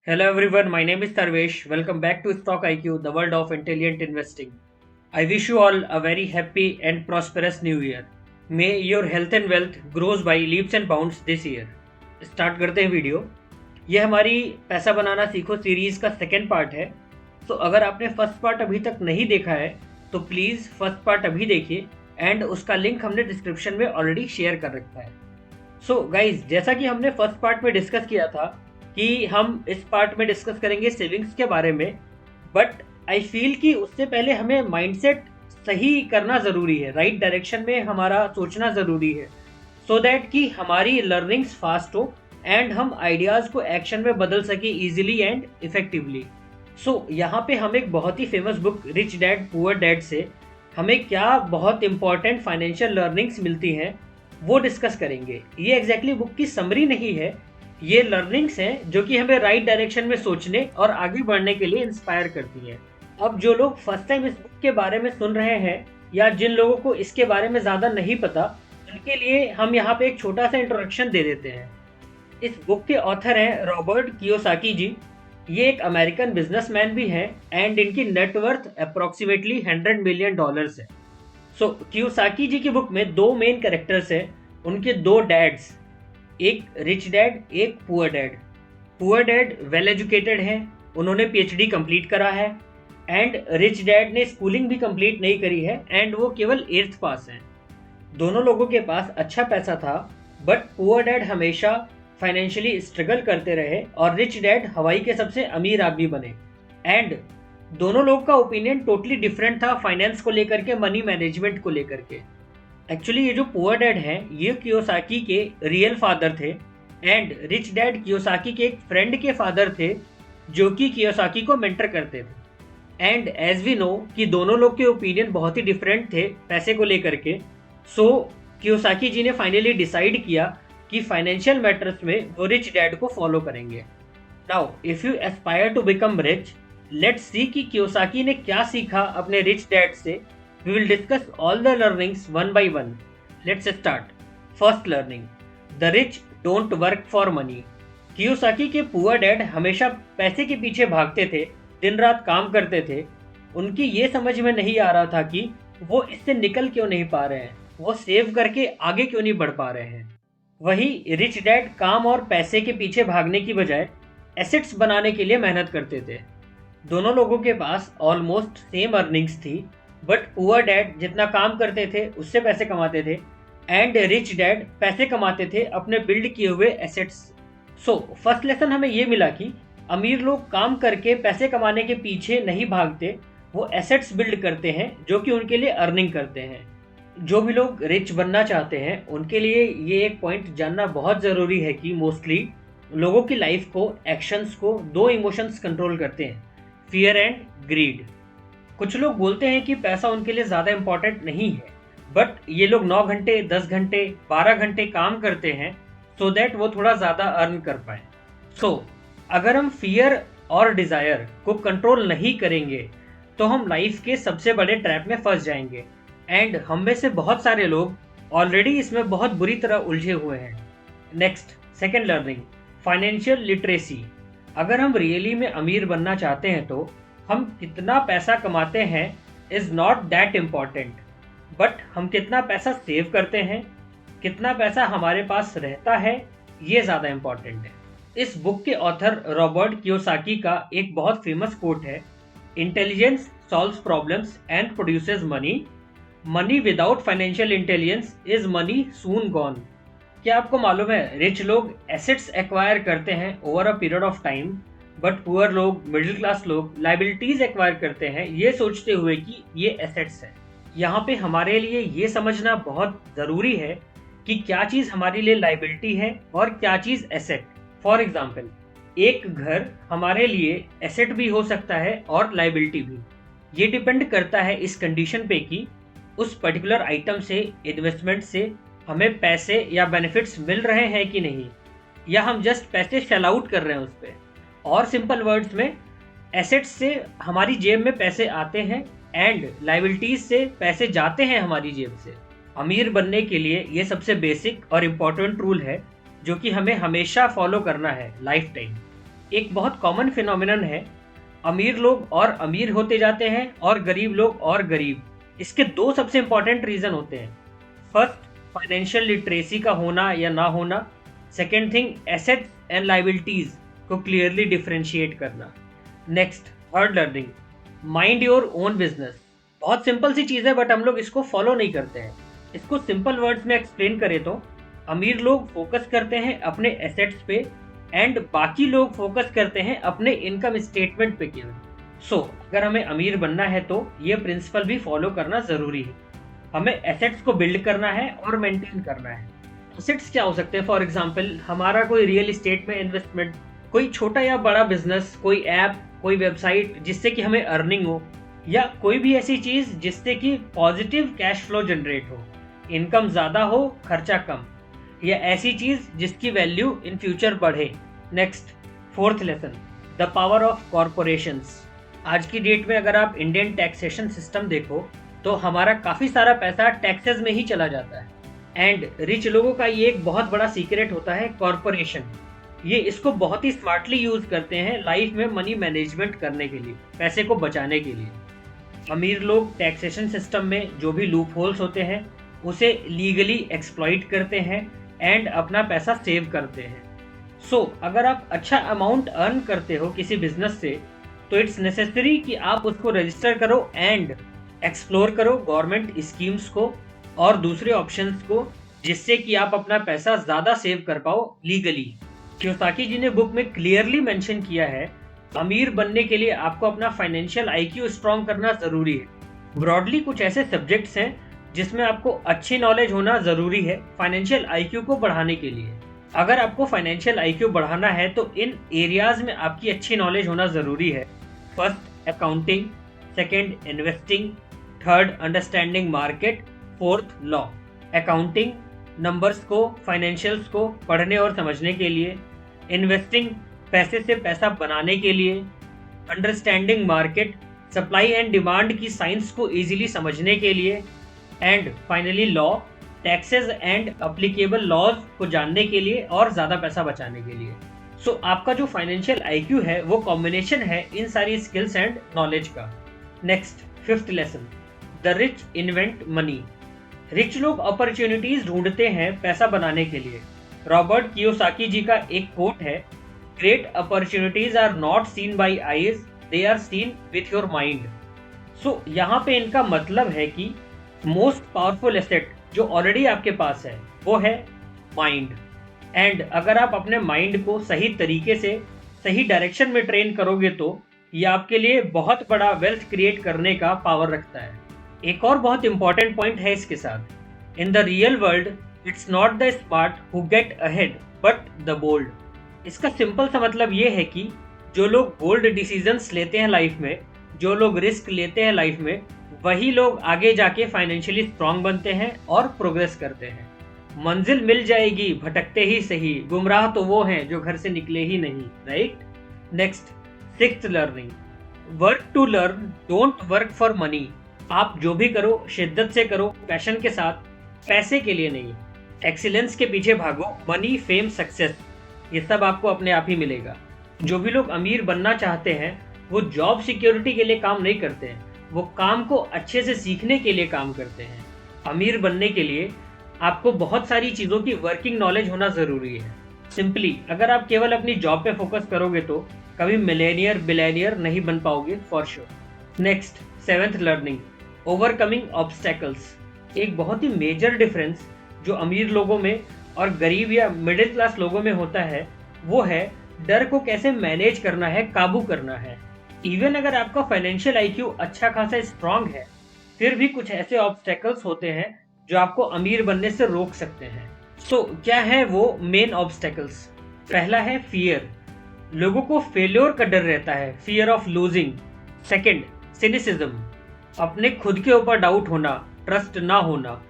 Hello everyone, my name is Tarvesh. Welcome back to Stock IQ, the world of intelligent investing. I wish you all a very happy and prosperous new year. May your health and wealth grows by leaps and bounds this year. Start करते हैं video. ये हमारी पैसा बनाना सीखो series का second part है। तो अगर आपने फर्स्ट पार्ट अभी तक नहीं देखा है तो प्लीज़ फर्स्ट पार्ट अभी देखिए एंड उसका लिंक हमने डिस्क्रिप्शन में ऑलरेडी शेयर कर रखा है। सो गाइज, जैसा कि हमने फर्स्ट पार्ट में डिस्कस किया था कि हम इस पार्ट में डिस्कस करेंगे सेविंग्स के बारे में, बट आई फील कि उससे पहले हमें माइंडसेट सही करना ज़रूरी है, राइट डायरेक्शन में हमारा सोचना ज़रूरी है, सो दैट कि हमारी लर्निंग्स फास्ट हो एंड हम आइडियाज़ को एक्शन में बदल सके ईजिली एंड इफेक्टिवली। सो यहाँ पे हम एक बहुत ही famous book rich dad poor dad से हमें क्या बहुत इंपॉर्टेंट फाइनेंशियल लर्निंग्स मिलती हैं वो डिस्कस करेंगे। ये एग्जैक्टली बुक की समरी नहीं है, ये लर्निंग्स हैं जो कि हमें राइट डायरेक्शन में सोचने और आगे बढ़ने के लिए इंस्पायर करती हैं। अब जो लोग फर्स्ट टाइम इस बुक के बारे में सुन रहे हैं या जिन लोगों को इसके बारे में ज़्यादा नहीं पता, उनके लिए हम यहाँ पे एक छोटा सा इंट्रोडक्शन दे देते हैं। इस बुक के ऑथर हैं रॉबर्ट कियोसाकी जी। ये एक अमेरिकन बिजनेसमैन भी हैं एंड इनकी नेटवर्थ अप्रोक्सीमेटली $100 मिलियन है। सो कियोसाकी जी की बुक में दो मेन कैरेक्टर्स हैं, उनके दो डैड्स, एक रिच डैड एक poor dad. Poor dad well educated हैं, उन्होंने पीएचडी कंप्लीट करा है एंड रिच डैड ने स्कूलिंग भी कंप्लीट नहीं करी है एंड वो केवल 8th पास हैं। दोनों लोगों के पास अच्छा पैसा था, बट पुअर डैड हमेशा फाइनेंशियली स्ट्रगल करते रहे और रिच डैड हवाई के सबसे अमीर आदमी बने। एंड दोनों लोग का ओपिनियन टोटली डिफरेंट था फाइनेंस को लेकर के, मनी मैनेजमेंट को लेकर के। एक्चुअली ये जो पुअर डैड हैं ये कियोसाकी के रियल फादर थे एंड रिच डैड कियोसाकी के एक फ्रेंड के फादर थे जो कि कियोसाकी को मेंटर करते थे। एंड एज वी नो कि दोनों लोग के ओपिनियन बहुत ही डिफरेंट थे पैसे को लेकर के। सो कियोसाकी जी ने फाइनली डिसाइड किया कि फाइनेंशियल मैटर्स में वो रिच डैड को फॉलो करेंगे। Now if you aspire to become rich, let's see कि कियोसाकी ने क्या सीखा अपने रिच डैड से। We will discuss all the learnings one by one. Let's start. First learning: The rich don't work for money. Kiyosaki के poor dad हमेशा पैसे के पीछे भागते थे, दिन रात काम करते थे। उनकी ये समझ में नहीं आ रहा था कि वो इससे निकल क्यों नहीं पा रहे हैं, वो सेव करके आगे क्यों नहीं बढ़ पा रहे हैं। वही रिच डैड काम और पैसे के पीछे भागने की बजाय एसेट्स बनाने के लिए मेहनत करते थे। दोनों लोगों के पास ऑलमोस्ट सेम अर्निंग्स थी, बट पुअर डैड जितना काम करते थे उससे पैसे कमाते थे एंड रिच डैड पैसे कमाते थे अपने बिल्ड किए हुए एसेट्स। सो फर्स्ट लेसन हमें ये मिला कि अमीर लोग काम करके पैसे कमाने के पीछे नहीं भागते, वो एसेट्स बिल्ड करते हैं जो कि उनके लिए अर्निंग करते हैं। जो भी लोग रिच बनना चाहते हैं उनके लिए ये एक पॉइंट जानना बहुत ज़रूरी है कि मोस्टली लोगों की लाइफ को, एक्शंस को दो इमोशंस कंट्रोल करते हैं, फियर एंड ग्रीड। कुछ लोग बोलते हैं कि पैसा उनके लिए ज़्यादा इम्पॉर्टेंट नहीं है, बट ये लोग 9 घंटे 10 घंटे 12 घंटे काम करते हैं सो दैट वो थोड़ा ज़्यादा अर्न कर पाए। सो अगर हम फियर और डिज़ायर को कंट्रोल नहीं करेंगे तो हम लाइफ के सबसे बड़े ट्रैप में फंस जाएंगे एंड हम में से बहुत सारे लोग ऑलरेडी इसमें बहुत बुरी तरह उलझे हुए हैं। Next, second learning: financial literacy. अगर हम रियली में अमीर बनना चाहते हैं तो हम कितना पैसा कमाते हैं is not that important, but हम कितना पैसा सेव करते हैं, कितना पैसा हमारे पास रहता है, ये ज़्यादा इम्पॉर्टेंट है। इस बुक के ऑथर रॉबर्ट कियोसाकी का एक बहुत फेमस कोट है: intelligence solves problems and produces money, money without financial intelligence is money soon gone. क्या आपको मालूम है रिच लोग एसेट्स एक्वायर करते हैं over a period of time, but poor लोग, मिडिल क्लास लोग लाइबिलिटीज एक्वायर करते हैं ये सोचते हुए कि ये एसेट्स है। यहाँ पे हमारे लिए ये समझना बहुत ज़रूरी है कि क्या चीज़ हमारे लिए लाइबिलिटी है और क्या चीज़ एसेट। फॉर एग्जाम्पल, एक घर हमारे लिए एसेट भी हो सकता है और लाइबिलिटी भी। ये डिपेंड करता है इस कंडीशन पे कि उस पर्टिकुलर आइटम से, इन्वेस्टमेंट से हमें पैसे या बेनिफिट्स मिल रहे हैं कि नहीं, या हम जस्ट पैसे शेल आउट कर रहे हैं उस पर। और सिंपल वर्ड्स में, एसेट्स से हमारी जेब में पैसे आते हैं एंड लाइबिलिटीज से पैसे जाते हैं हमारी जेब से। अमीर बनने के लिए ये सबसे बेसिक और इम्पोर्टेंट रूल है जो कि हमें हमेशा फॉलो करना है लाइफ टाइम। एक बहुत कॉमन फिनोमिनन है, अमीर लोग और अमीर होते जाते हैं और गरीब लोग और गरीब। इसके दो सबसे इंपॉर्टेंट रीजन होते हैं। फर्स्ट, फाइनेंशियल लिटरेसी का होना या ना होना। Second thing, assets and liabilities को क्लियरली डिफरेंशिएट करना। Next, third learning, mind your own business. बहुत सिंपल सी चीज़ है बट हम लोग इसको फॉलो नहीं करते हैं। इसको सिंपल वर्ड्स में एक्सप्लेन करें तो अमीर लोग फोकस करते हैं अपने एसेट्स पे एंड बाकी लोग फोकस करते हैं अपने इनकम स्टेटमेंट पे केवल। सो अगर हमें अमीर बनना है तो ये प्रिंसिपल भी फॉलो करना ज़रूरी है। हमें एसेट्स को बिल्ड करना है और मेंटेन करना है। एसेट्स क्या हो सकते हैं? फॉर एग्जांपल, हमारा कोई रियल इस्टेट में इन्वेस्टमेंट, कोई छोटा या बड़ा बिजनेस, कोई ऐप, कोई वेबसाइट जिससे कि हमें अर्निंग हो, या कोई भी ऐसी चीज़ जिससे कि पॉजिटिव कैश फ्लो जनरेट हो, इनकम ज़्यादा हो खर्चा कम, या ऐसी चीज़ जिसकी वैल्यू इन फ्यूचर बढ़े। Next, fourth lesson, the power of corporations. आज की डेट में अगर आप इंडियन टैक्सेशन सिस्टम देखो तो हमारा काफ़ी सारा पैसा टैक्सेस में ही चला जाता है। एंड रिच लोगों का ये एक बहुत बड़ा सीक्रेट होता है, कॉरपोरेशन। ये इसको बहुत ही स्मार्टली यूज़ करते हैं लाइफ में मनी मैनेजमेंट करने के लिए, पैसे को बचाने के लिए। अमीर लोग टैक्सेशन सिस्टम में जो भी लूप होल्स होते हैं उसे लीगली एक्सप्लॉइट करते हैं एंड अपना पैसा सेव करते हैं। सो अगर आप अच्छा अमाउंट अर्न करते हो किसी बिजनेस से तो इट्स नेसेसरी कि आप उसको रजिस्टर करो एंड एक्सप्लोर करो गवर्नमेंट स्कीम्स को और दूसरे ऑप्शंस को, जिससे कि आप अपना पैसा ज़्यादा सेव कर पाओ लीगली। कियोसाकी जी ने बुक में क्लियरली मेंशन किया है, अमीर बनने के लिए आपको अपना फाइनेंशियल आईक्यू स्ट्रॉन्ग करना ज़रूरी है। ब्रॉडली कुछ ऐसे सब्जेक्ट्स हैं जिसमें आपको अच्छी नॉलेज होना ज़रूरी है फाइनेंशियल आईक्यू को बढ़ाने के लिए। अगर आपको फाइनेंशियल आईक्यू बढ़ाना है तो इन एरियाज में आपकी अच्छी नॉलेज होना ज़रूरी है। First, accounting. Second, investing. Third, understanding market. Fourth, law. Accounting, numbers को, फाइनेंशियल्स को पढ़ने और समझने के लिए। इन्वेस्टिंग, पैसे से पैसा बनाने के लिए। Understanding market, supply and demand की साइंस को इजीली समझने के लिए। And finally law, taxes and applicable laws को जानने के लिए और ज़्यादा पैसा बचाने के लिए। सो आपका जो फाइनेंशियल आईक्यू है वो कॉम्बिनेशन है इन सारी स्किल्स एंड नॉलेज का। Next, fifth lesson, the rich invent money. Rich लोग अपॉर्चुनिटीज ढूंढते हैं पैसा बनाने के लिए। रॉबर्ट कियोसाकी जी का एक कोट है, great opportunities are not seen by eyes, they are seen with your mind. So यहाँ पे इनका मतलब है कि मोस्ट पावरफुल एसेट जो ऑलरेडी आपके पास है वो है माइंड। एंड अगर आप अपने माइंड को सही तरीके से सही डायरेक्शन में ट्रेन करोगे तो ये आपके लिए बहुत बड़ा वेल्थ क्रिएट करने का पावर रखता है। एक और बहुत इंपॉर्टेंट पॉइंट है इसके साथ, in the real world it's not the smart who get ahead but the bold. इसका सिंपल सा मतलब ये है कि जो लोग बोल्ड डिसीजंस लेते हैं लाइफ में, जो लोग रिस्क लेते हैं लाइफ में, वही लोग आगे जाके फाइनेंशियली स्ट्रांग बनते हैं और प्रोग्रेस करते हैं। मंजिल मिल जाएगी भटकते ही सही, गुमराह तो वो हैं जो घर से निकले ही नहीं, right. Next, sixth learning, work to learn, don't work for money. आप जो भी करो शिद्दत से करो, पैशन के साथ, पैसे के लिए नहीं। एक्सीलेंस के पीछे भागो, मनी, फेम, सक्सेस ये सब आपको अपने आप ही मिलेगा। जो भी लोग अमीर बनना चाहते हैं वो जॉब सिक्योरिटी के लिए काम नहीं करते हैं, वो काम को अच्छे से सीखने के लिए काम करते हैं। अमीर बनने के लिए आपको बहुत सारी चीज़ों की वर्किंग नॉलेज होना ज़रूरी है। सिंपली अगर आप केवल अपनी जॉब पे फोकस करोगे तो कभी मिलेनियर बिलेनियर नहीं बन पाओगे for sure. Next, seventh learning, overcoming obstacles. एक बहुत ही मेजर डिफरेंस जो अमीर लोगों में और गरीब या मिडिल क्लास लोगों में होता है वो है डर को कैसे मैनेज करना है, काबू करना है। इवन अगर आपका फाइनेंशियल आईक्यू अच्छा खासा स्ट्रांग है फिर भी कुछ ऐसे ऑब्स्टेकल्स होते हैं जो आपको अमीर बनने से रोक सकते हैं। सो क्या है वो मेन ऑब्स्टेकल्स? पहला है फियर, लोगों को फेल्योर का डर रहता है, fear of losing. Second, cynicism, अपने खुद के ऊपर डाउट होना, ट्रस्ट ना होना।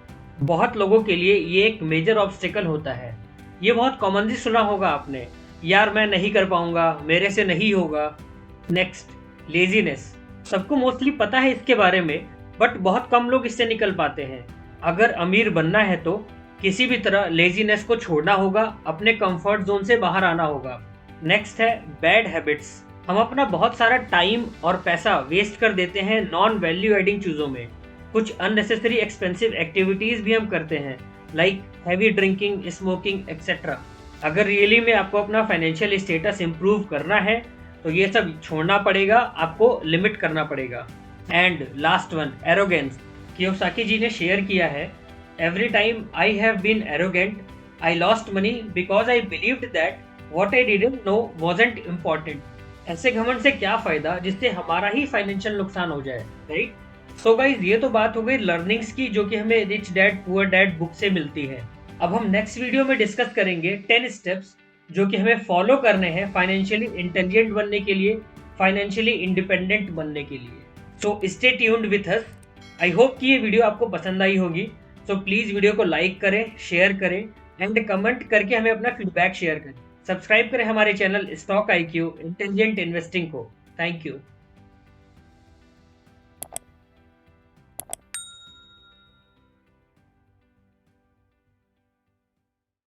बहुत लोगों के लिए ये एक मेजर ऑब्स्टेकल होता है। ये बहुत कॉमनली सुना होगा आपने, यार मैं नहीं कर पाऊंगा, मेरे से नहीं होगा। नेक्स्ट, लेजीनेस, सबको मोस्टली पता है इसके बारे में बट बहुत कम लोग इससे निकल पाते हैं। अगर अमीर बनना है तो किसी भी तरह लेजीनेस को छोड़ना होगा, अपने कंफर्ट जोन से बाहर आना होगा। नेक्स्ट है बैड हैबिट्स। हम अपना बहुत सारा टाइम और पैसा वेस्ट कर देते हैं नॉन वैल्यू एडिंग चीज़ों में। कुछ अननेसेसरी एक्सपेंसिव एक्टिविटीज़ भी हम करते हैं, like heavy drinking, smoking etcetera. अगर रियली में आपको अपना फाइनेंशियल स्टेटस इम्प्रूव करना है तो ये सब छोड़ना पड़ेगा, आपको लिमिट करना पड़ेगा। And last one, arrogance. Kiyosaki ji ने शेयर किया है, every time I have been arrogant I lost money because I believed that what I didn't know wasn't important. ऐसे घमंड से क्या फायदा जिससे हमारा ही फाइनेंशियल नुकसान हो जाए, राइट? सो गाइज, ये तो बात हो गई लर्निंग्स की जो कि हमें rich dad poor dad book से मिलती है। अब हम नेक्स्ट वीडियो में डिस्कस करेंगे 10 स्टेप्स जो कि हमें फॉलो करने हैं फाइनेंशियली इंटेलिजेंट बनने के लिए, फाइनेंशियली इंडिपेंडेंट बनने के लिए। So stay tuned with us. I hope कि ये वीडियो आपको पसंद आई होगी। सो प्लीज़ वीडियो को लाइक करें, शेयर करें एंड कमेंट करके हमें अपना फीडबैक शेयर करें। सब्सक्राइब करें हमारे channel stock IQ intelligent investing को। Thank you.